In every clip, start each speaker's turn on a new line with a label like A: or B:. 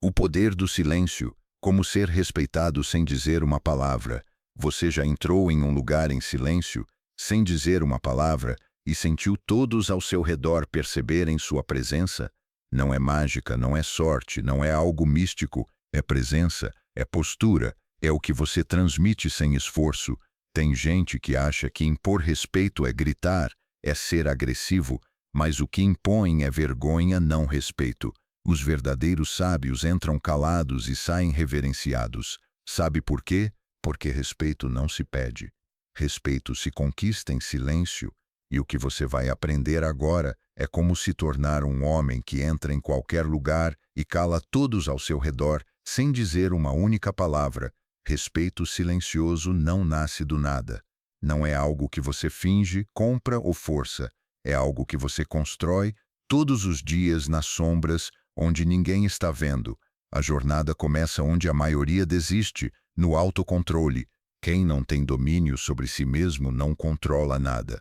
A: O poder do silêncio, como ser respeitado sem dizer uma palavra. Você já entrou em um lugar em silêncio, sem dizer uma palavra, e sentiu todos ao seu redor perceberem sua presença? Não é mágica, não é sorte, não é algo místico, é presença, é postura, é o que você transmite sem esforço. Tem gente que acha que impor respeito é gritar, é ser agressivo, mas o que impõe é vergonha, não respeito. Os verdadeiros sábios entram calados e saem reverenciados. Sabe por quê? Porque respeito não se pede. Respeito se conquista em silêncio. E o que você vai aprender agora é como se tornar um homem que entra em qualquer lugar e cala todos ao seu redor, sem dizer uma única palavra. Respeito silencioso não nasce do nada. Não é algo que você finge, compra ou força. É algo que você constrói todos os dias nas sombras, onde ninguém está vendo. A jornada começa onde a maioria desiste, no autocontrole. Quem não tem domínio sobre si mesmo não controla nada.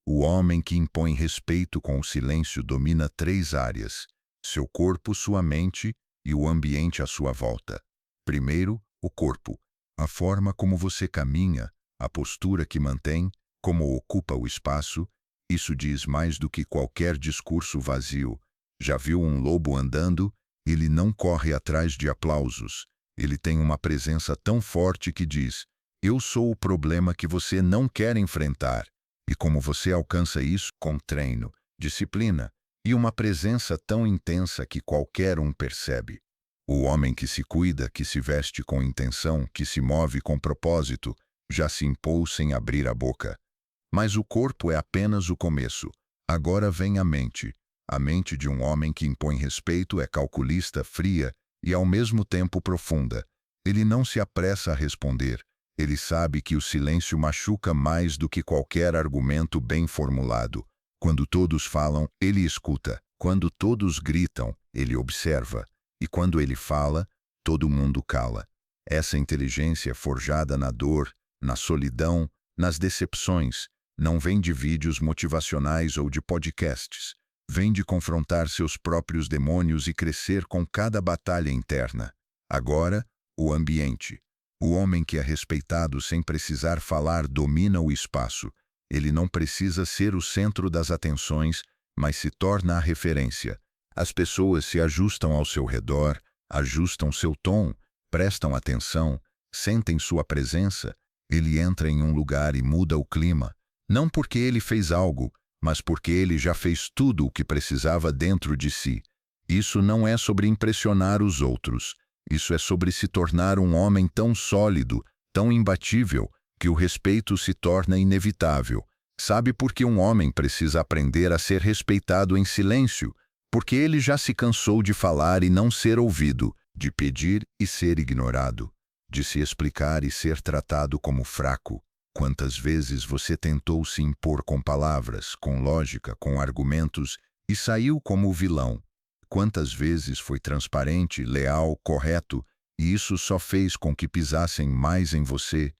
A: O homem que impõe respeito com o silêncio domina 3 áreas: seu corpo, sua mente e o ambiente à sua volta. Primeiro, o corpo. A forma como você caminha, a postura que mantém, como ocupa o espaço, isso diz mais do que qualquer discurso vazio. Já viu um lobo andando? Ele não corre atrás de aplausos. Ele tem uma presença tão forte que diz: eu sou o problema que você não quer enfrentar. E como você alcança isso? Com treino, disciplina e uma presença tão intensa que qualquer um percebe. O homem que se cuida, que se veste com intenção, que se move com propósito, já se impôs sem abrir a boca. Mas o corpo é apenas o começo. Agora vem a mente. A mente de um homem que impõe respeito é calculista, fria e ao mesmo tempo profunda. Ele não se apressa a responder. Ele sabe que o silêncio machuca mais do que qualquer argumento bem formulado. Quando todos falam, ele escuta. Quando todos gritam, ele observa. E quando ele fala, todo mundo cala. Essa inteligência é forjada na dor, na solidão, nas decepções. Não vem de vídeos motivacionais ou de podcasts. Vem de confrontar seus próprios demônios e crescer com cada batalha interna. Agora, o ambiente. O homem que é respeitado sem precisar falar domina o espaço. Ele não precisa ser o centro das atenções, mas se torna a referência. As pessoas se ajustam ao seu redor, ajustam seu tom, prestam atenção, sentem sua presença. Ele entra em um lugar e muda o clima. Não porque ele fez algo, mas porque ele já fez tudo o que precisava dentro de si. Isso não é sobre impressionar os outros. Isso é sobre se tornar um homem tão sólido, tão imbatível, que o respeito se torna inevitável. Sabe por que um homem precisa aprender a ser respeitado em silêncio? Porque ele já se cansou de falar e não ser ouvido, de pedir e ser ignorado, de se explicar e ser tratado como fraco. Quantas vezes você tentou se impor com palavras, com lógica, com argumentos e saiu como o vilão? Quantas vezes foi transparente, leal, correto, e isso só fez com que pisassem mais em você?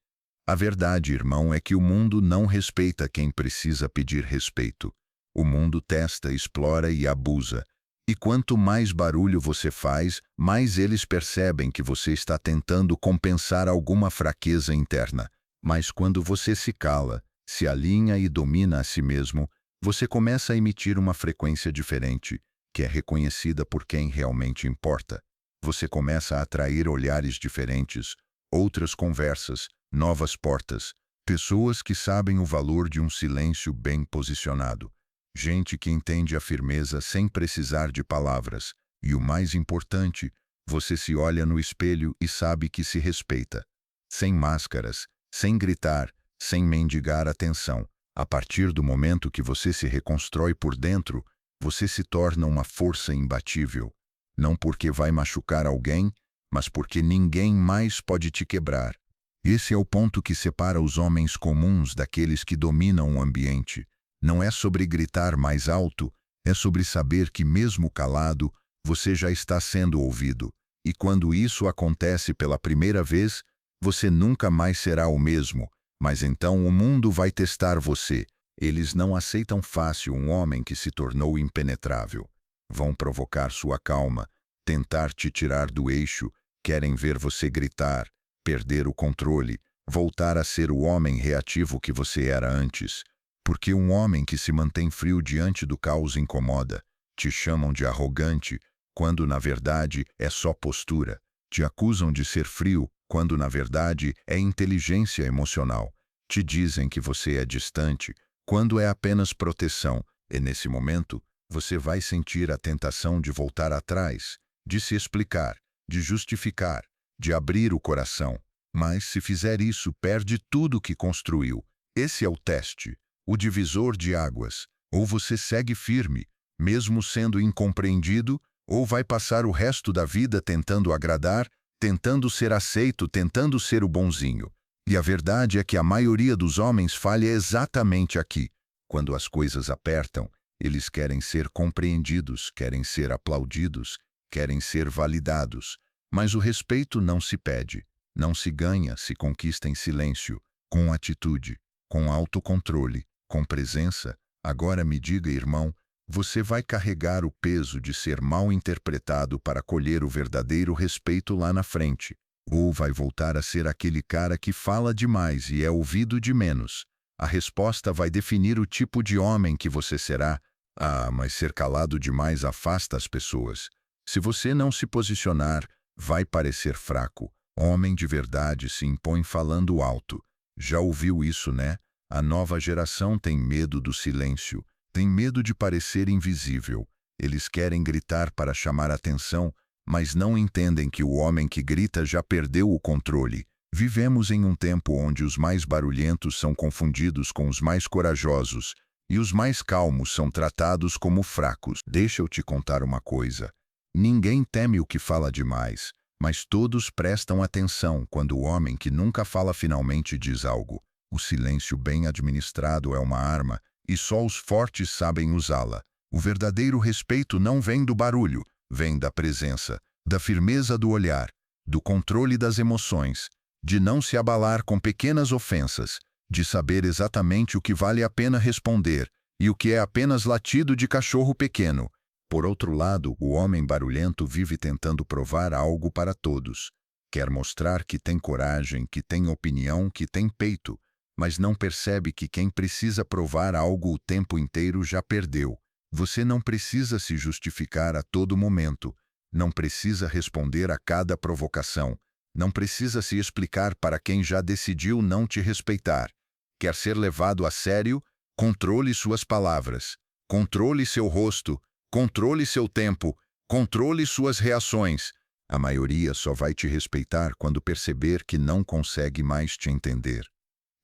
A: A verdade, irmão, é que o mundo não respeita quem precisa pedir respeito. O mundo testa, explora e abusa. E quanto mais barulho você faz, mais eles percebem que você está tentando compensar alguma fraqueza interna. Mas quando você se cala, se alinha e domina a si mesmo, você começa a emitir uma frequência diferente, que é reconhecida por quem realmente importa. Você começa a atrair olhares diferentes, outras conversas, novas portas, pessoas que sabem o valor de um silêncio bem posicionado, gente que entende a firmeza sem precisar de palavras, e o mais importante, você se olha no espelho e sabe que se respeita. Sem máscaras, sem gritar, sem mendigar atenção. A partir do momento que você se reconstrói por dentro, você se torna uma força imbatível. Não porque vai machucar alguém, mas porque ninguém mais pode te quebrar. Esse é o ponto que separa os homens comuns daqueles que dominam o ambiente. Não é sobre gritar mais alto, é sobre saber que mesmo calado, você já está sendo ouvido. E quando isso acontece pela primeira vez, você nunca mais será o mesmo, mas então o mundo vai testar você. Eles não aceitam fácil um homem que se tornou impenetrável. Vão provocar sua calma, tentar te tirar do eixo, querem ver você gritar, perder o controle, voltar a ser o homem reativo que você era antes. Porque um homem que se mantém frio diante do caos incomoda. Te chamam de arrogante, quando na verdade é só postura. Te acusam de ser frio, quando na verdade é inteligência emocional. Te dizem que você é distante, quando é apenas proteção. E nesse momento, você vai sentir a tentação de voltar atrás, de se explicar, de justificar, de abrir o coração. Mas se fizer isso, perde tudo que construiu. Esse é o teste, o divisor de águas. Ou você segue firme, mesmo sendo incompreendido, ou vai passar o resto da vida tentando agradar, tentando ser aceito, tentando ser o bonzinho. E a verdade é que a maioria dos homens falha exatamente aqui. Quando as coisas apertam, eles querem ser compreendidos, querem ser aplaudidos, querem ser validados. Mas o respeito não se pede, não se ganha, se conquista em silêncio, com atitude, com autocontrole, com presença. Agora me diga, irmão, você vai carregar o peso de ser mal interpretado para colher o verdadeiro respeito lá na frente, ou vai voltar a ser aquele cara que fala demais e é ouvido de menos? A resposta vai definir o tipo de homem que você será. Ah, mas ser calado demais afasta as pessoas. Se você não se posicionar, vai parecer fraco. Homem de verdade se impõe falando alto. Já ouviu isso, né? A nova geração tem medo do silêncio, tem medo de parecer invisível. Eles querem gritar para chamar atenção, mas não entendem que o homem que grita já perdeu o controle. Vivemos em um tempo onde os mais barulhentos são confundidos com os mais corajosos, e os mais calmos são tratados como fracos. Deixa eu te contar uma coisa. Ninguém teme o que fala demais, mas todos prestam atenção quando o homem que nunca fala finalmente diz algo. O silêncio bem administrado é uma arma, e só os fortes sabem usá-la. O verdadeiro respeito não vem do barulho, vem da presença, da firmeza do olhar, do controle das emoções, de não se abalar com pequenas ofensas, de saber exatamente o que vale a pena responder e o que é apenas latido de cachorro pequeno. Por outro lado, o homem barulhento vive tentando provar algo para todos. Quer mostrar que tem coragem, que tem opinião, que tem peito, mas não percebe que quem precisa provar algo o tempo inteiro já perdeu. Você não precisa se justificar a todo momento, não precisa responder a cada provocação, não precisa se explicar para quem já decidiu não te respeitar. Quer ser levado a sério? Controle suas palavras, controle seu rosto, controle seu tempo, controle suas reações. A maioria só vai te respeitar quando perceber que não consegue mais te entender.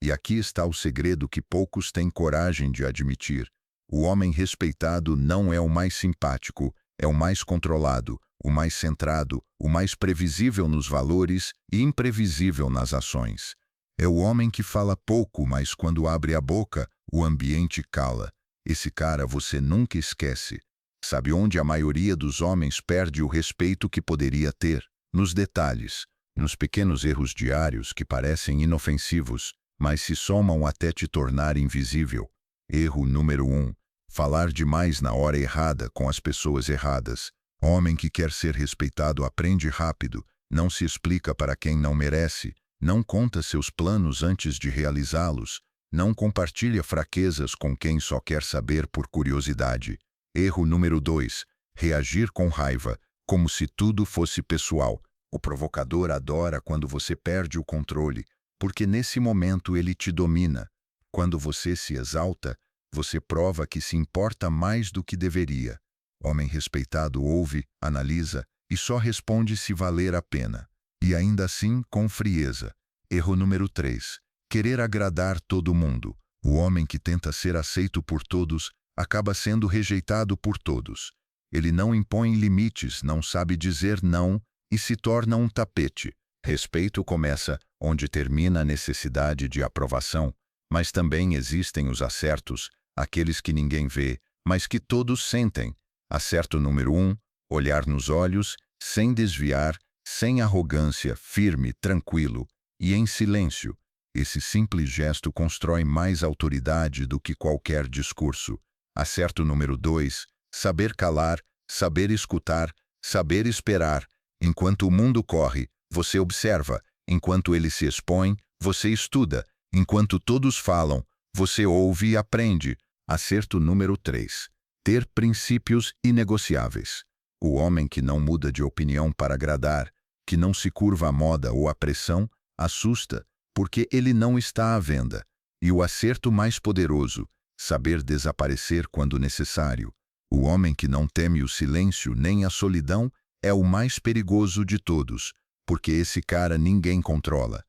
A: E aqui está o segredo que poucos têm coragem de admitir. O homem respeitado não é o mais simpático, é o mais controlado, o mais centrado, o mais previsível nos valores e imprevisível nas ações. É o homem que fala pouco, mas quando abre a boca, o ambiente cala. Esse cara você nunca esquece. Sabe onde a maioria dos homens perde o respeito que poderia ter? Nos detalhes, nos pequenos erros diários que parecem inofensivos, mas se somam até te tornar invisível. Erro número 1. Falar demais na hora errada com as pessoas erradas. Homem que quer ser respeitado aprende rápido, não se explica para quem não merece, não conta seus planos antes de realizá-los, não compartilha fraquezas com quem só quer saber por curiosidade. Erro número 2. Reagir com raiva, como se tudo fosse pessoal. O provocador adora quando você perde o controle, porque nesse momento ele te domina. Quando você se exalta, você prova que se importa mais do que deveria. Homem respeitado ouve, analisa e só responde se valer a pena. E ainda assim, com frieza. Erro número 3. Querer agradar todo mundo. O homem que tenta ser aceito por todos acaba sendo rejeitado por todos. Ele não impõe limites, não sabe dizer não e se torna um tapete. Respeito começa onde termina a necessidade de aprovação, mas também existem os acertos, aqueles que ninguém vê, mas que todos sentem. Acerto número 1, olhar nos olhos, sem desviar, sem arrogância, firme, tranquilo e em silêncio. Esse simples gesto constrói mais autoridade do que qualquer discurso. Acerto número 2, saber calar, saber escutar, Saber esperar. Enquanto o mundo corre, você observa. Enquanto ele se expõe, você estuda. Enquanto todos falam, você ouve e aprende. Acerto número 3. Ter princípios inegociáveis. O homem que não muda de opinião para agradar, que não se curva à moda ou à pressão, assusta, porque ele não está à venda. E o acerto mais poderoso, saber desaparecer quando necessário. O homem que não teme o silêncio nem a solidão é o mais perigoso de todos, porque esse cara ninguém controla.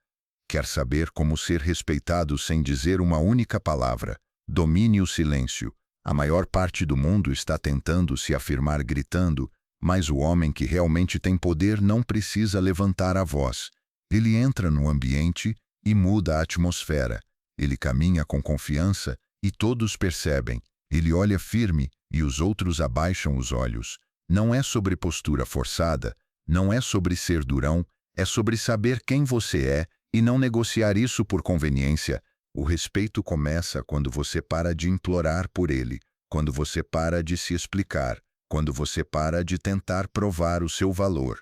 A: Quer saber como ser respeitado sem dizer uma única palavra? Domine o silêncio. A maior parte do mundo está tentando se afirmar gritando, mas o homem que realmente tem poder não precisa levantar a voz. Ele entra no ambiente e muda a atmosfera. Ele caminha com confiança e todos percebem. Ele olha firme e os outros abaixam os olhos. Não é sobre postura forçada, não é sobre ser durão, é sobre saber quem você é e não negociar isso por conveniência. O respeito começa quando você para de implorar por ele, quando você para de se explicar, quando você para de tentar provar o seu valor.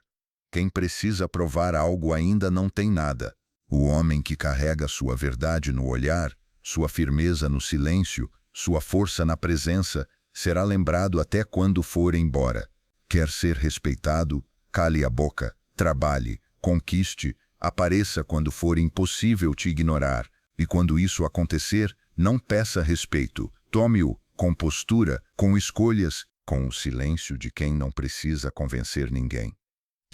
A: Quem precisa provar algo ainda não tem nada. O homem que carrega sua verdade no olhar, sua firmeza no silêncio, sua força na presença, será lembrado até quando for embora. Quer ser respeitado? Cale a boca, trabalhe, conquiste, apareça quando for impossível te ignorar. E quando isso acontecer, não peça respeito, tome-o com postura, com escolhas, com o silêncio de quem não precisa convencer ninguém.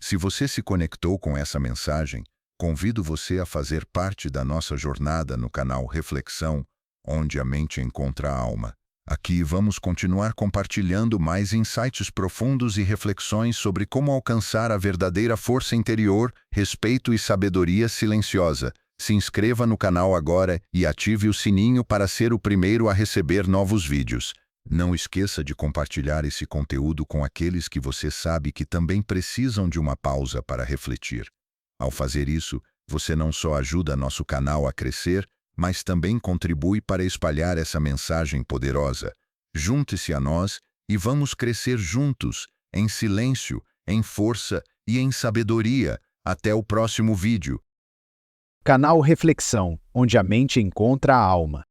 A: Se você se conectou com essa mensagem, convido você a fazer parte da nossa jornada no canal Reflexão, onde a mente encontra a alma. Aqui vamos continuar compartilhando mais insights profundos e reflexões sobre como alcançar a verdadeira força interior, respeito e sabedoria silenciosa. Se inscreva no canal agora e ative o sininho para ser o primeiro a receber novos vídeos. Não esqueça de compartilhar esse conteúdo com aqueles que você sabe que também precisam de uma pausa para refletir. Ao fazer isso, você não só ajuda nosso canal a crescer, mas também contribui para espalhar essa mensagem poderosa. Junte-se a nós e vamos crescer juntos, em silêncio, em força e em sabedoria. Até o próximo vídeo.
B: Canal Reflexão, onde a mente encontra a alma.